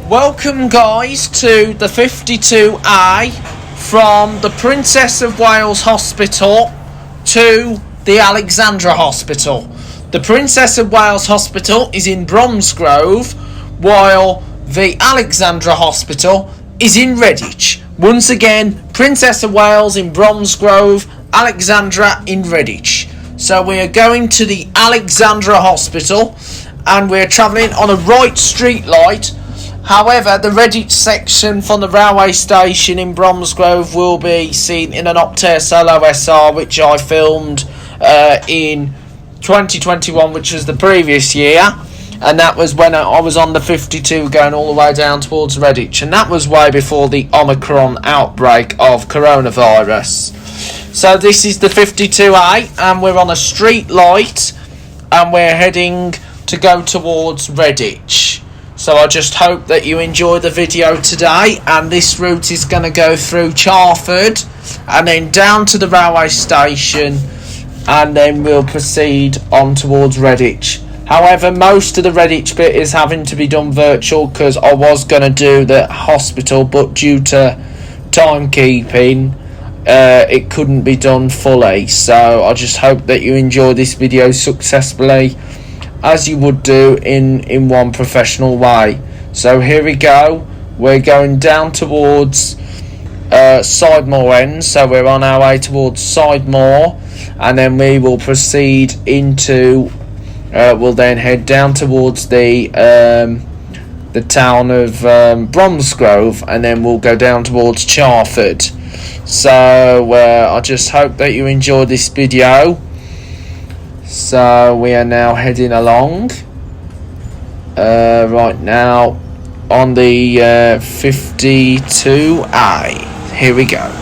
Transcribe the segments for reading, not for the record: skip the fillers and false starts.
Welcome guys to the 52A from the Princess of Wales Hospital to the Alexandra Hospital. The Princess of Wales Hospital is in Bromsgrove, while the Alexandra Hospital is in Redditch. Once again, Princess of Wales in Bromsgrove, Alexandra in Redditch. So we are going to the Alexandra Hospital and we're travelling on a right street light. However, the Redditch section from the railway station in Bromsgrove will be seen in an Optare Solo SR, which I filmed in 2021, which was the previous year. And that was when I was on the 52 going all the way down towards Redditch. And that was way before the Omicron outbreak of coronavirus. So this is the 52A and we're on a street light and we're heading to go towards Redditch. So I just hope that you enjoy the video today, and this route is going to go through Charford and then down to the railway station, and then we'll proceed on towards Redditch. However, most of the Redditch bit is having to be done virtual because I was going to do the hospital, but due to timekeeping it couldn't be done fully. So I just hope that you enjoy this video successfully, as you would do in one professional way. So here we go. We're going down towards Sidemore end, so we're on our way towards Sidemore, and then we will proceed into we'll then head down towards the town of Bromsgrove, and then we'll go down towards Charford. So I just hope that you enjoy this video. So we are now heading along right now on the 52A. Here we go.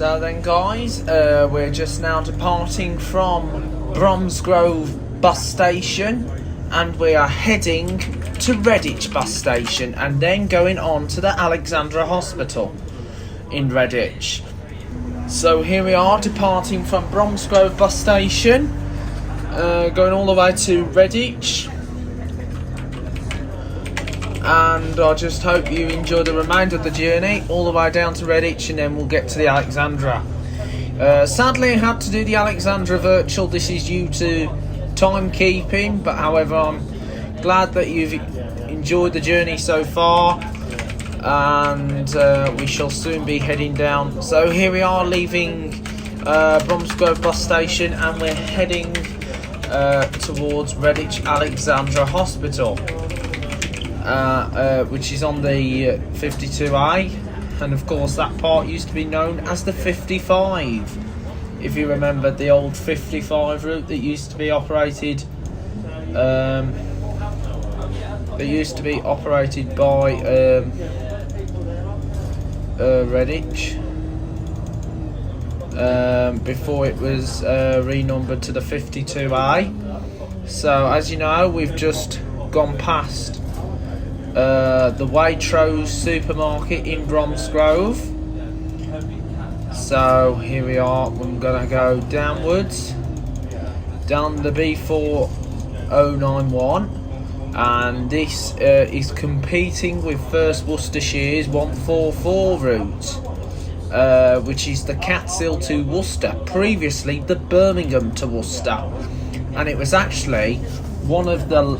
So then guys, we're just now departing from Bromsgrove bus station, and we are heading to Redditch bus station and then going on to the Alexandra Hospital in Redditch. So here we are departing from Bromsgrove bus station, going all the way to Redditch. And I just hope you enjoy the remainder of the journey all the way down to Redditch, and then we'll get to the Alexandra. Sadly I had to do the Alexandra virtual. This is due to timekeeping, but however I'm glad that you've enjoyed the journey so far, and we shall soon be heading down. So here we are leaving Bromsgrove bus station, and we're heading towards Redditch-Alexandra Hospital. Which is on the 52A, and of course that part used to be known as the 55. If you remember the old 55 route that used to be operated, by Redditch, before it was renumbered to the 52A. So as you know, we've just gone past the Waitrose supermarket in Bromsgrove. So here we are. I'm gonna go downwards down the B4091, and this is competing with First Worcestershire's 144 route, which is the Catshill to Worcester, previously the Birmingham to Worcester, and it was actually one of the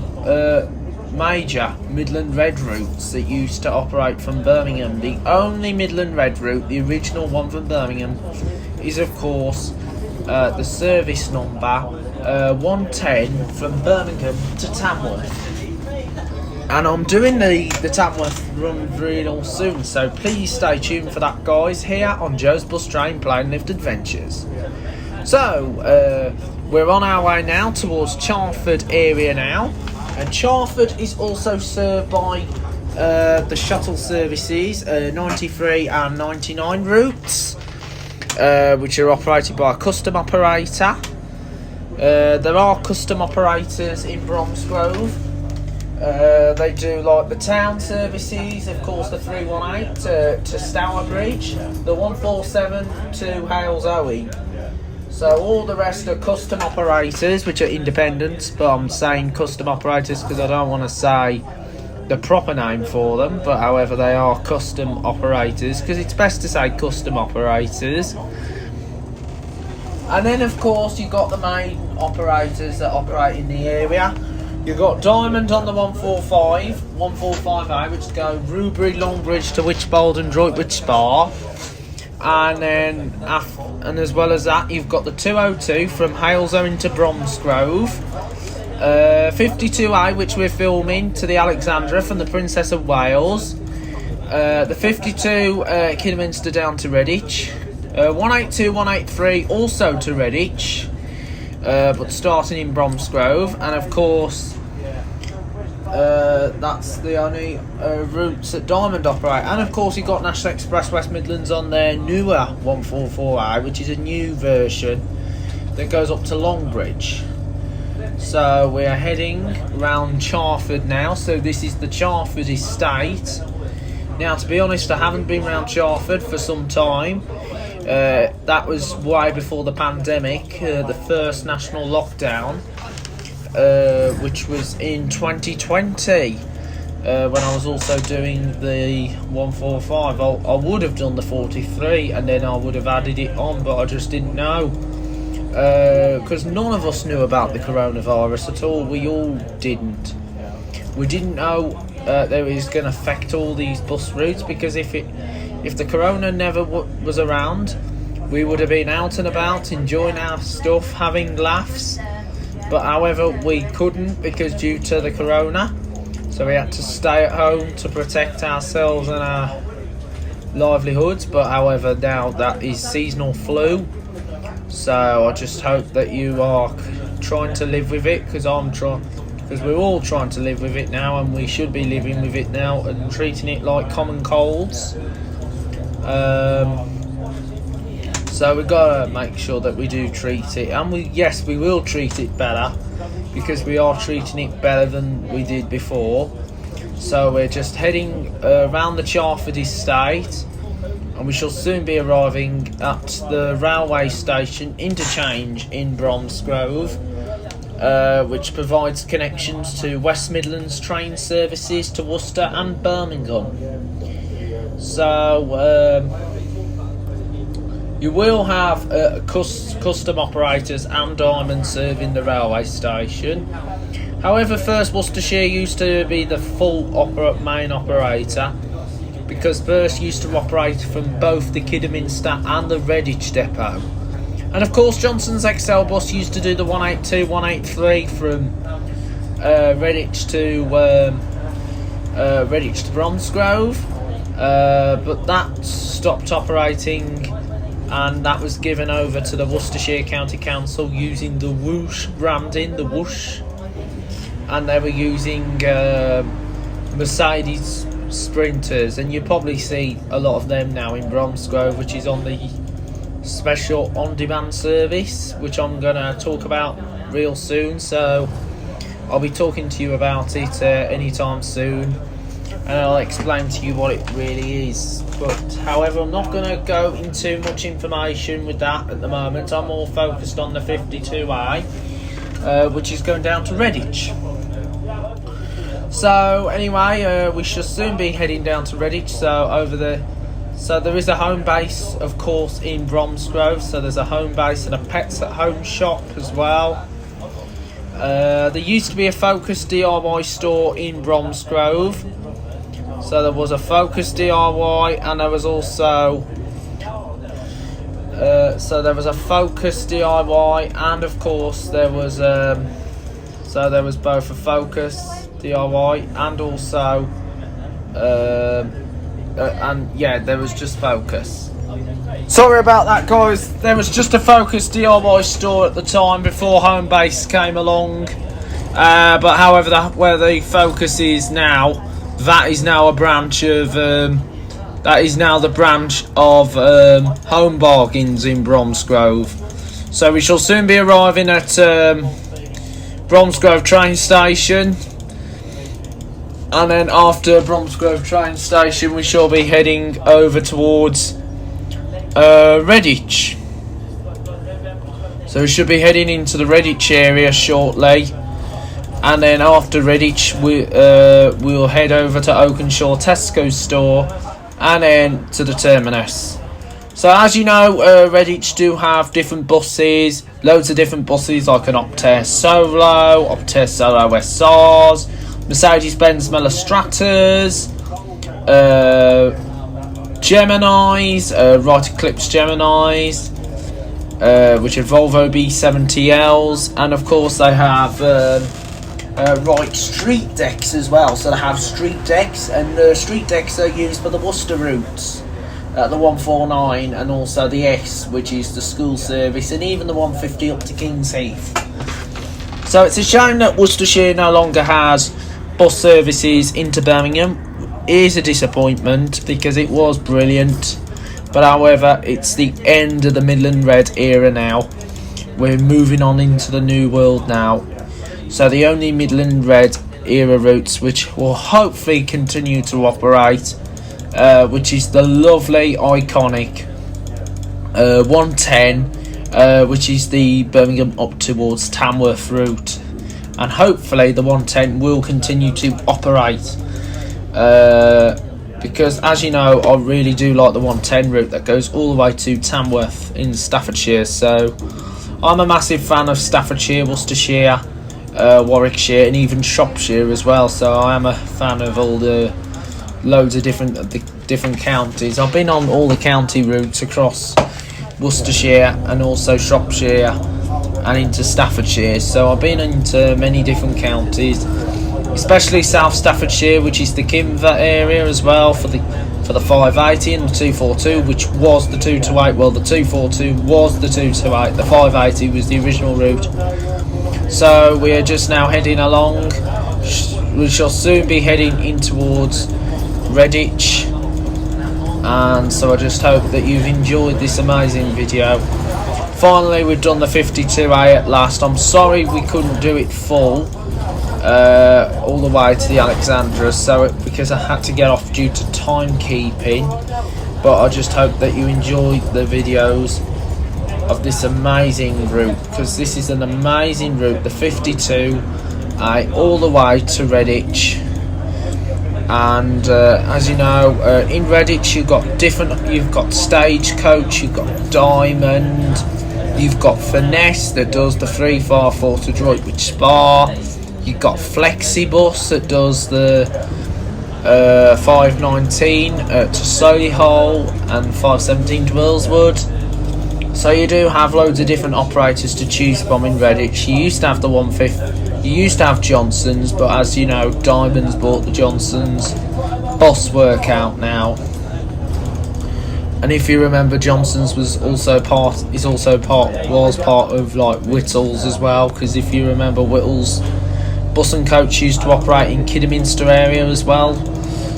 major Midland Red routes that used to operate from Birmingham. The only Midland Red route, the original one from Birmingham, is of course the service number 110 from Birmingham to Tamworth. And I'm doing the Tamworth run real soon, so please stay tuned for that, guys, here on Joe's Bus Train Plane Lift Adventures. So we're on our way now towards Charford area now. And Charford is also served by the shuttle services 93 and 99 routes, which are operated by a custom operator. There are custom operators in Bromsgrove. They do like the town services, of course the 318 to Stourbridge, the 147 to Halesoe. So all the rest are custom operators, which are independents, but I'm saying custom operators because I don't want to say the proper name for them, but however they are custom operators because it's best to say custom operators. And then of course you've got the main operators that operate in the area. You've got Diamond on the 145A, which go Rubery, Longbridge to Wychbold and Droitwich Spa. And then, and as well as that, you've got the 202 from Halesoe into Bromsgrove, 52A, which we're filming, to the Alexandra from the Princess of Wales, the 52 Kidderminster down to Redditch, 182, 183 also to Redditch, but starting in Bromsgrove, and of course that's the only routes that Diamond operate. And of course you've got National Express West Midlands on their newer 144A, which is a new version that goes up to Longbridge. So we are heading round Charford now. So this is the Charford estate. Now, to be honest, I haven't been round Charford for some time. That was way before the pandemic, the first national lockdown, which was in 2020, when I was also doing the 145. I would have done the 43 and then I would have added it on, but I just didn't know, because none of us knew about the coronavirus at all. We all didn't. We didn't know that it was going to affect all these bus routes, because if the corona never was around, we would have been out and about enjoying our stuff, having laughs. But however, we couldn't because due to the corona, so we had to stay at home to protect ourselves and our livelihoods. But however, now that is seasonal flu, so I just hope that you are trying to live with it, because we're all trying to live with it now, and we should be living with it now and treating it like common colds. So we've got to make sure that we do treat it, and yes, we will treat it better, because we are treating it better than we did before. So we're just heading around the Charford estate, and we shall soon be arriving at the railway station interchange in Bromsgrove, which provides connections to West Midlands train services to Worcester and Birmingham. So you will have custom operators and diamond serving the railway station. However, First Worcestershire used to be the full main operator, because First used to operate from both the Kidderminster and the Redditch depot. And of course, Johnson's XL bus used to do the 182, 183 from Redditch to Bromsgrove, but that stopped operating, and that was given over to the Worcestershire County Council using the Whoosh branding, the Whoosh, and they were using Mercedes Sprinters, and you probably see a lot of them now in Bromsgrove, which is on the special on-demand service, which I'm going to talk about real soon. So I'll be talking to you about it anytime soon, and I'll explain to you what it really is. But however, I'm not going to go into much information with that at the moment. I'm more focused on the 52A, which is going down to Redditch. So anyway, we shall soon be heading down to Redditch. So there is a home base, of course, in Bromsgrove. So there's a home base and a pets at home shop as well. There used to be a Focus DIY store in Bromsgrove. So there was a Focus DIY, and there was also a Focus DIY, and of course there was there was both a Focus DIY and also there was just Focus. Sorry about that, guys. There was just a Focus DIY store at the time before Home Base came along. But however, where the Focus is now, that is now a branch of the branch of Home Bargains in Bromsgrove. So we shall soon be arriving at Bromsgrove train station. And then after Bromsgrove train station, we shall be heading over towards Redditch. So we should be heading into the Redditch area shortly. And then after Redditch, we'll head over to Oakenshaw Tesco store, and then to the terminus. So as you know, Redditch do have different buses, loads of different buses, like an Optare Solo, Optare Solo SRs, Mercedes-Benz Stratas, Geminis, Right Eclipse Geminis, which are Volvo B70Ls, and of course they have Right street decks as well. So they have street decks, and the street decks are used for the Worcester routes, the 149, and also the S, which is the school service, and even the 150 up to Kings Heath. So it's a shame that Worcestershire no longer has bus services into Birmingham. It is a disappointment, because it was brilliant, but however, it's the end of the Midland Red era now. We're moving on into the new world now. So the only Midland Red era routes which will hopefully continue to operate, which is the lovely, iconic 110, which is the Birmingham up towards Tamworth route. And hopefully the 110 will continue to operate, because as you know, I really do like the 110 route that goes all the way to Tamworth in Staffordshire. So I'm a massive fan of Staffordshire, Worcestershire, Warwickshire, and even Shropshire as well. So I am a fan of all the loads of different counties. I've been on all the county routes across Worcestershire and also Shropshire and into Staffordshire. So I've been into many different counties, especially South Staffordshire, which is the Kimver area as well, for the 580 and the 242, which was the 228. Well, the 242 was the 228. The 580 was the original route. So we are just now heading along. We shall soon be heading in towards Redditch. and so I just hope that you've enjoyed this amazing video. Finally, we've done the 52A at last. I'm sorry we couldn't do it full all the way to the Alexandra, because I had to get off due to timekeeping. But I just hope that you enjoyed the videos of this amazing route, because this is an amazing route, the 52A all the way to Redditch. And as you know, in Redditch you've got Stagecoach, you've got Diamond, you've got Finesse that does the 344 to Droitwich Spa, you've got Flexibus that does the 519 to Solihull and 517 to Willswood. So you do have loads of different operators to choose from in Redditch. You used to have the 150, you used to have Johnson's, but as you know, Diamond's bought the Johnson's Boss workout now. And if you remember, Johnson's was part of like Whittles as well, because if you remember, Whittles Bus and Coach used to operate in Kidderminster area as well.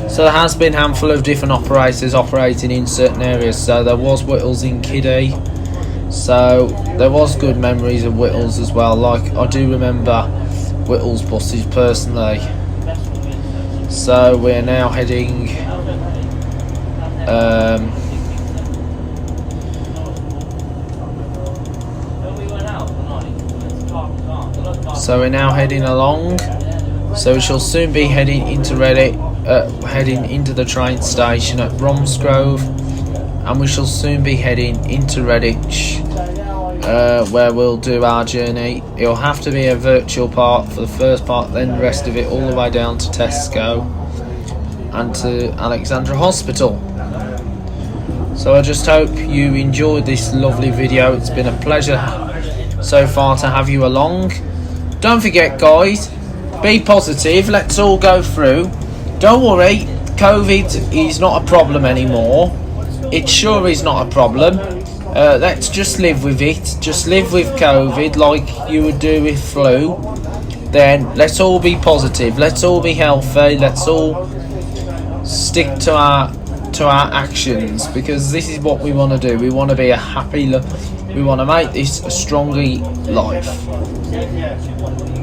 So there has been a handful of different operators operating in certain areas. So there was Whittles in Kiddie. So there was good memories of Whittles as well. Like, I do remember Whittles buses personally. So we're now heading along. So we shall soon be heading into heading into the train station at Bromsgrove, and we shall soon be heading into Redditch, where we'll do our journey. It'll have to be a virtual part for the first part, then the rest of it all the way down to Tesco and to Alexandra Hospital. So I just hope you enjoyed this lovely video. It's been a pleasure so far to have you along. Don't forget, guys, be positive, let's all go through. Don't worry, COVID is not a problem anymore. It sure is not a problem. Let's just live with it. Just live with COVID like you would do with flu. Then let's all be positive. Let's all be healthy. Let's all stick to our actions, because this is what we want to do. We want to be a happy we want to make this a stronger life.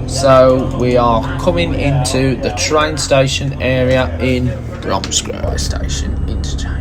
So we are coming into the train station area in Bromsgrove Station interchange.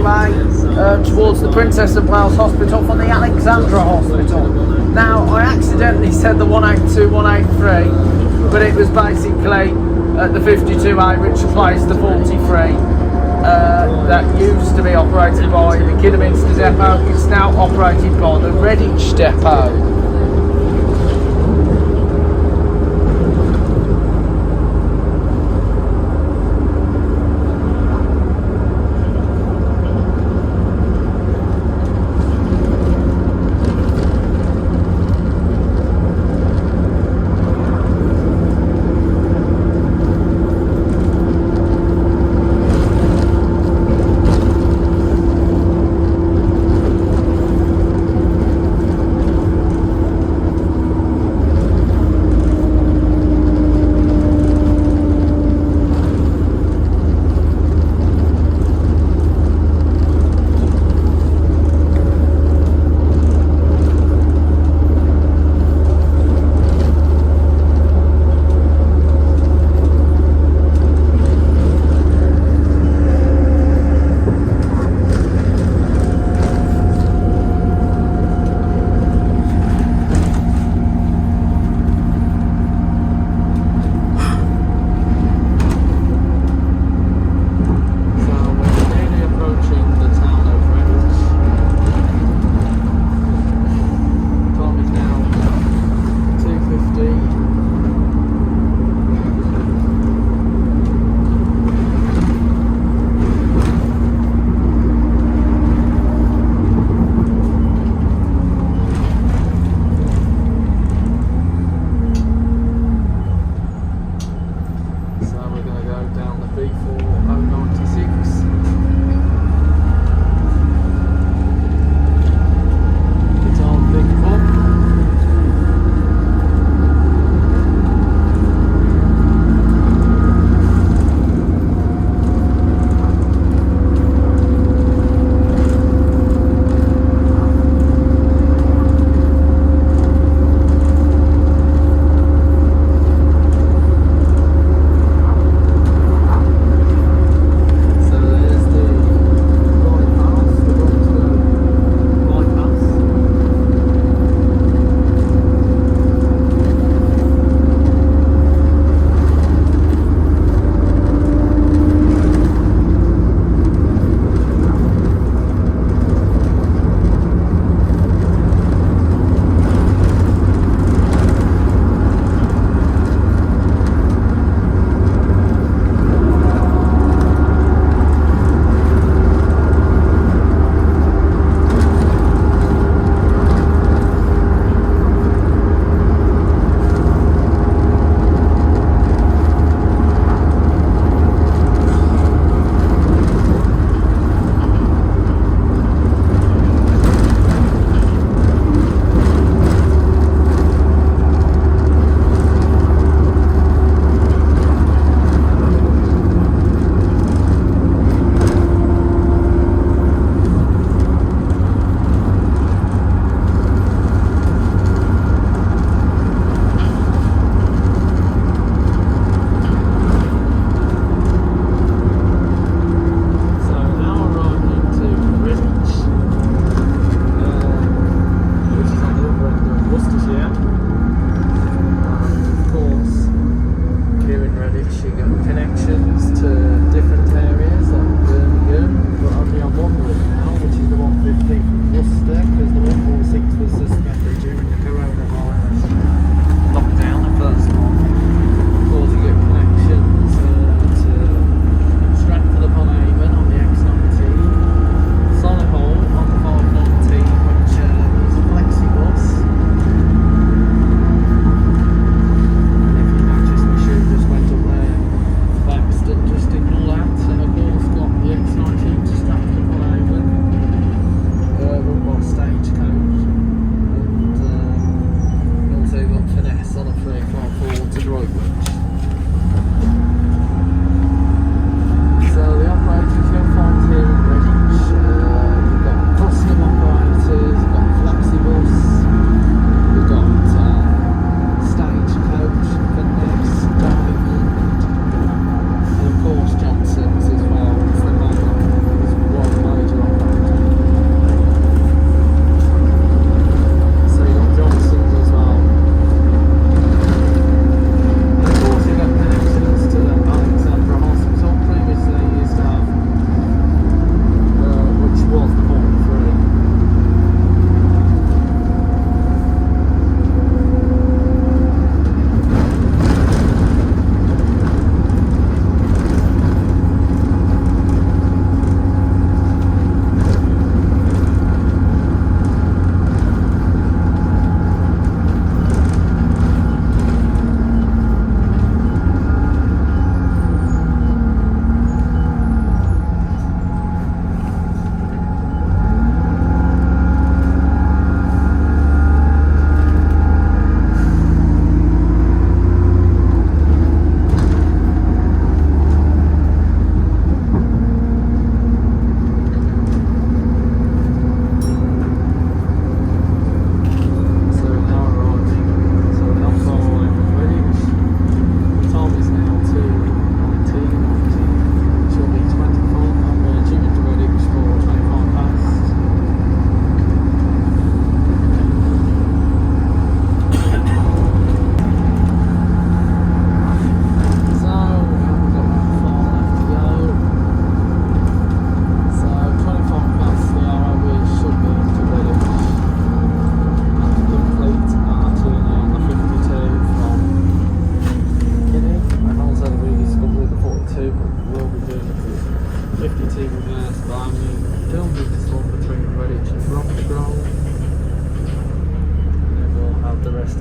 52A towards the Princess of Wales Hospital from the Alexandra Hospital. Now, I accidentally said the 182, 183, but it was basically the 52A which replaced the 43 that used to be operated by the Kidderminster Depot. It's now operated by the Redditch Depot.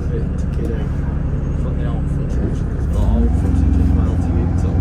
bit to Kiddo from the old footage. There's got old footage as well to YouTube.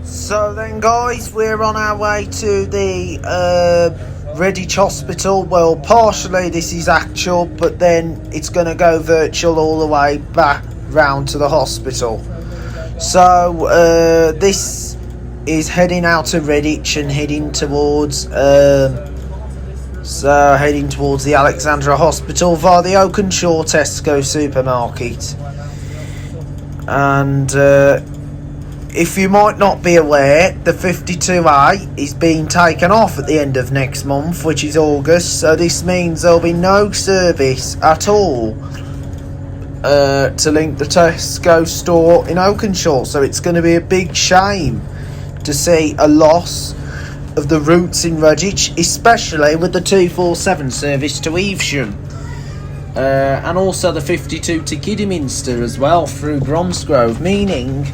So then guys, we're on our way to the Redditch Hospital. Well, partially this is actual, but then it's going to go virtual all the way back round to the hospital. So this is heading out to Redditch and heading towards the Alexandra Hospital via the Oakenshaw Tesco supermarket. And if you might not be aware, the 52A is being taken off at the end of next month, which is August, so this means there'll be no service at all to link the Tesco store in Oakenshaw. So it's going to be a big shame to see a loss of the routes in Redditch, especially with the 247 service to Evesham. And also the 52 to Kidderminster as well through Bromsgrove, meaning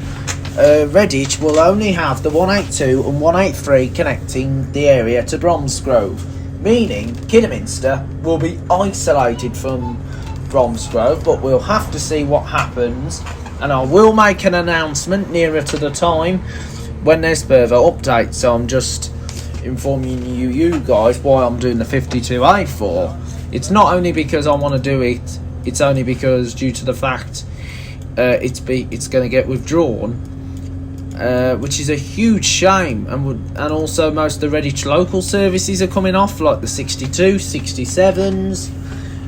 Redditch will only have the 182 and 183 connecting the area to Bromsgrove, meaning Kidderminster will be isolated from Bromsgrove, but we'll have to see what happens, and I will make an announcement nearer to the time when there's further updates. So I'm just informing you guys why I'm doing the 52A for. It's not only because I want to do it, it's only because due to the fact it's going to get withdrawn. which is a huge shame. And also most of the Redditch local services are coming off, like the 62, 67s,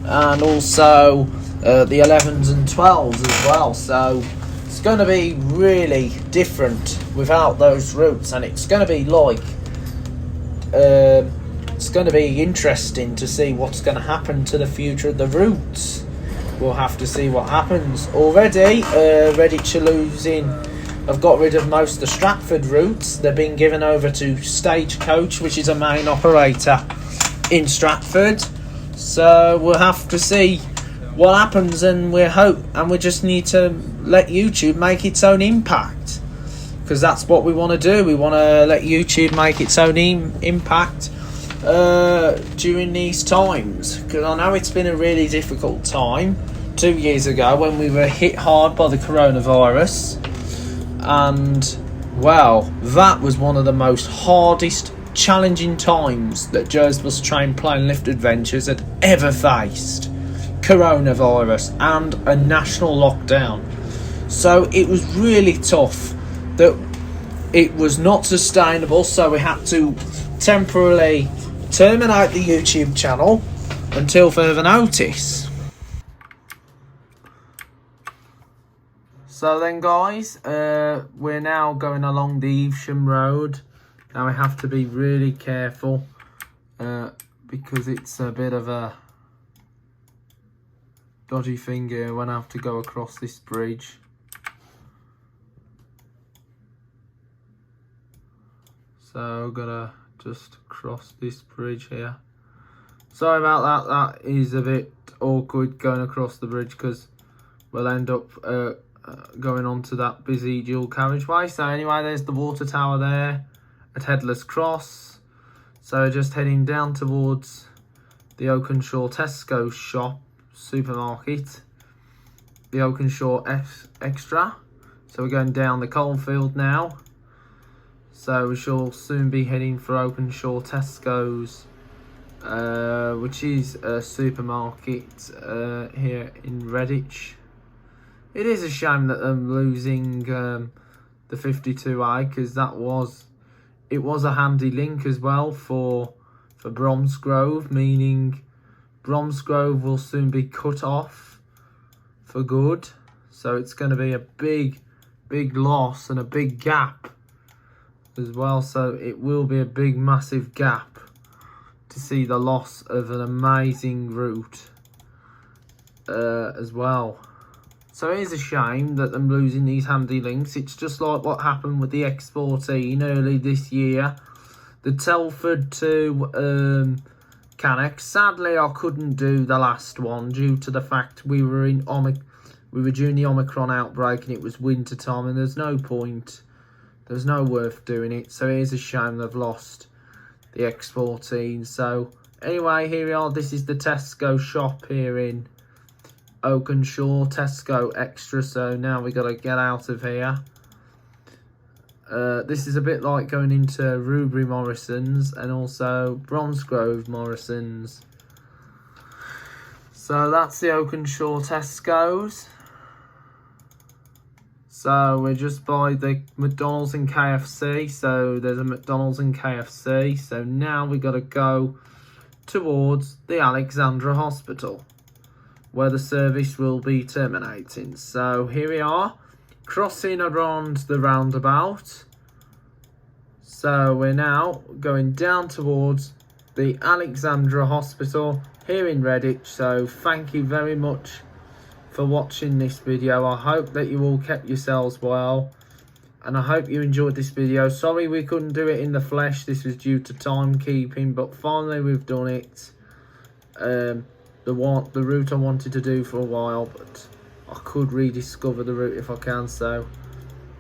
and also the 11s and 12s as well. So it's going to be really different without those routes, and it's going to be like it's going to be interesting to see what's going to happen to the future of the routes. We'll have to see what happens. Already, Redditch are losing. I've got rid of most of the Stratford routes. They're being given over to Stagecoach, which is a main operator in Stratford. So we'll have to see what happens, and we just need to let YouTube make its own impact, because that's what we want to do. We want to let YouTube make its own impact during these times, because I know it's been a really difficult time 2 years ago when we were hit hard by the coronavirus, and well, that was one of the most hardest, challenging times that Jersey's Train Plane Lift Adventures had ever faced. Coronavirus and a national lockdown. So it was really tough. That it was not sustainable, so we had to temporarily terminate the YouTube channel until further notice. So then guys, we're now going along the Evesham Road. Now we have to be really careful because it's a bit of a dodgy thing here when I have to go across this bridge. So I'm gonna just cross this bridge here. Sorry about that. That is a bit awkward going across the bridge, because we'll end up going onto that busy dual carriageway. So anyway, there's the water tower there at Headless Cross. So just heading down towards the Oakenshaw Tesco shop supermarket, the Oakenshaw Extra. So we're going down the Coalfield now. So we shall soon be heading for Oakenshaw Tesco's, which is a supermarket here in Redditch. It is a shame that I'm losing the 52A, because it was a handy link as well for Bromsgrove, meaning Bromsgrove will soon be cut off for good. So it's going to be a big loss and a big gap as well. So it will be a big, massive gap to see the loss of an amazing route as well. So it is a shame that I'm losing these handy links. It's just like what happened with the X14 early this year. The Telford to Cannock. Sadly, I couldn't do the last one due to the fact we were during the Omicron outbreak and it was winter time, and there's no point. There's no worth doing it. So it is a shame they've lost the X14. So anyway, here we are. This is the Tesco shop here in Oakenshaw, Tesco Extra. So now we got to get out of here. This is a bit like going into Rubery Morrison's and also Bromsgrove Morrison's. So that's the Oakenshaw Tesco's. So we're just by the McDonald's and KFC. So there's a McDonald's and KFC. So now we got to go towards the Alexandra Hospital, where the service will be terminating. So here we are, crossing around the roundabout. So we're now going down towards the Alexandra Hospital here in Redditch. So thank you very much for watching this video. I hope that you all kept yourselves well, and I hope you enjoyed this video. Sorry we couldn't do it in the flesh. This was due to timekeeping, but finally we've done it. The route I wanted to do for a while, but I could rediscover the route if I can. So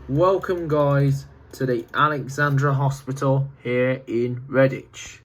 welcome guys to the Alexandra Hospital here in Redditch.